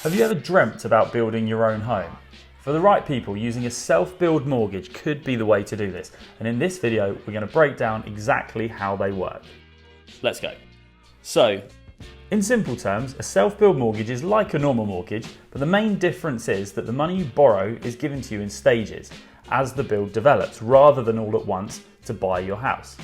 Have you ever dreamt about building your own home? For the right people, using a self-build mortgage could be the way to do this. And in this video, we're going to break down exactly how they work. Let's go. So, in simple terms, a self-build mortgage is like a normal mortgage, but the main difference is that the money you borrow is given to you in stages as the build develops, rather than all at once to buy your house.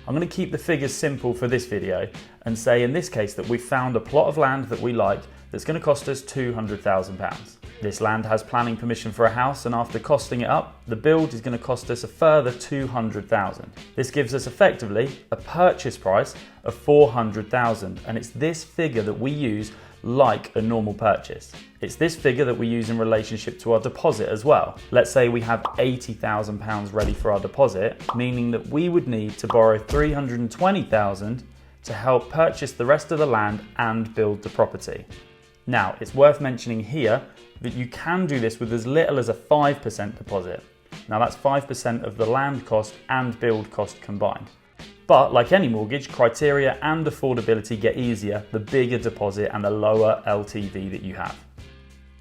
I'm going to keep the figures simple for this video and say in this case that we've found a plot of land that we like that's going to cost us £200,000. This land has planning permission for a house, and after costing it up, the build is going to cost us a further £200,000. This gives us effectively a purchase price of £400,000, and it's this figure that we use like a normal purchase. It's this figure that we use in relationship to our deposit as well. Let's say we have £80,000 ready for our deposit, meaning that we would need to borrow £320,000 to help purchase the rest of the land and build the property. Now, it's worth mentioning here that you can do this with as little as a 5% deposit. Now that's 5% of the land cost and build cost combined. But like any mortgage, criteria and affordability get easier the bigger deposit and the lower LTV that you have.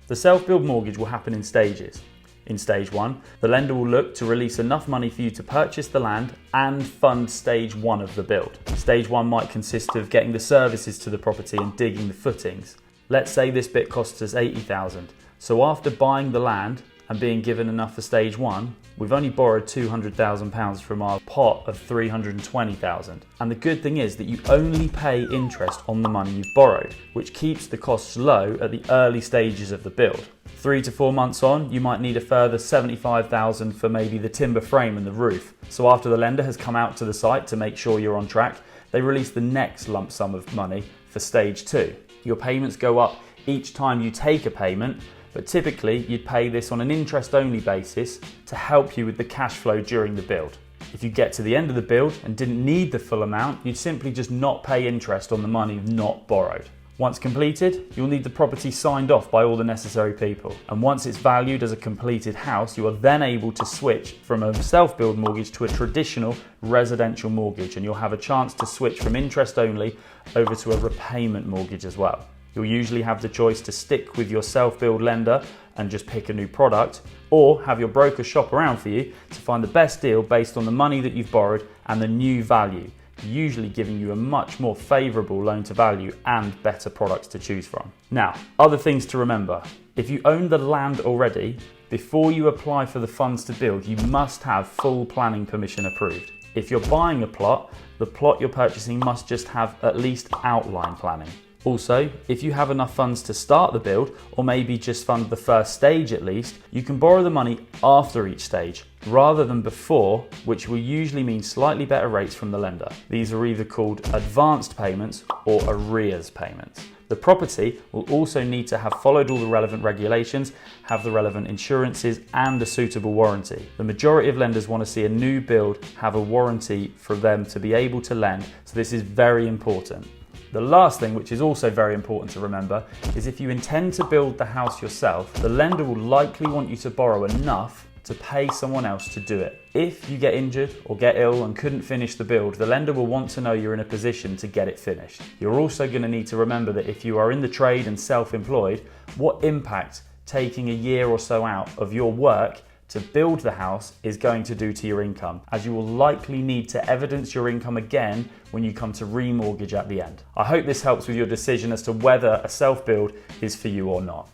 The self-build mortgage will happen in stages. In stage 1, the lender will look to release enough money for you to purchase the land and fund stage 1 of the build. Stage 1 might consist of getting the services to the property and digging the footings. Let's say this bit costs us £80,000. So after buying the land and being given enough for stage 1, we've only borrowed £200,000 from our pot of £320,000. And the good thing is that you only pay interest on the money you've borrowed, which keeps the costs low at the early stages of the build. 3 to 4 months on, you might need a further £75,000 for maybe the timber frame and the roof. So after the lender has come out to the site to make sure you're on track, they release the next lump sum of money for stage 2. Your payments go up each time you take a payment, but typically you'd pay this on an interest-only basis to help you with the cash flow during the build. If you get to the end of the build and didn't need the full amount, you'd simply just not pay interest on the money not borrowed. Once completed, you'll need the property signed off by all the necessary people. And once it's valued as a completed house, you are then able to switch from a self-build mortgage to a traditional residential mortgage, and you'll have a chance to switch from interest only over to a repayment mortgage as well. You'll usually have the choice to stick with your self-build lender and just pick a new product, or have your broker shop around for you to find the best deal based on the money that you've borrowed and the new value, usually giving you a much more favourable loan to value and better products to choose from. Now, other things to remember. If you own the land already, before you apply for the funds to build, you must have full planning permission approved. If you're buying a plot, the plot you're purchasing must just have at least outline planning. Also, if you have enough funds to start the build, or maybe just fund the first stage at least, you can borrow the money after each stage, rather than before, which will usually mean slightly better rates from the lender. These are either called advanced payments or arrears payments. The property will also need to have followed all the relevant regulations, have the relevant insurances and a suitable warranty. The majority of lenders want to see a new build have a warranty for them to be able to lend, so this is very important. The last thing, which is also very important to remember, is if you intend to build the house yourself, the lender will likely want you to borrow enough to pay someone else to do it. If you get injured or get ill and couldn't finish the build, the lender will want to know you're in a position to get it finished. You're also going to need to remember that if you are in the trade and self-employed, what impact taking a year or so out of your work to build the house is going to do to your income, as you will likely need to evidence your income again when you come to remortgage at the end. I hope this helps with your decision as to whether a self-build is for you or not.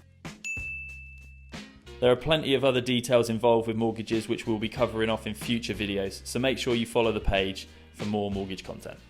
There are plenty of other details involved with mortgages which we'll be covering off in future videos, so make sure you follow the page for more mortgage content.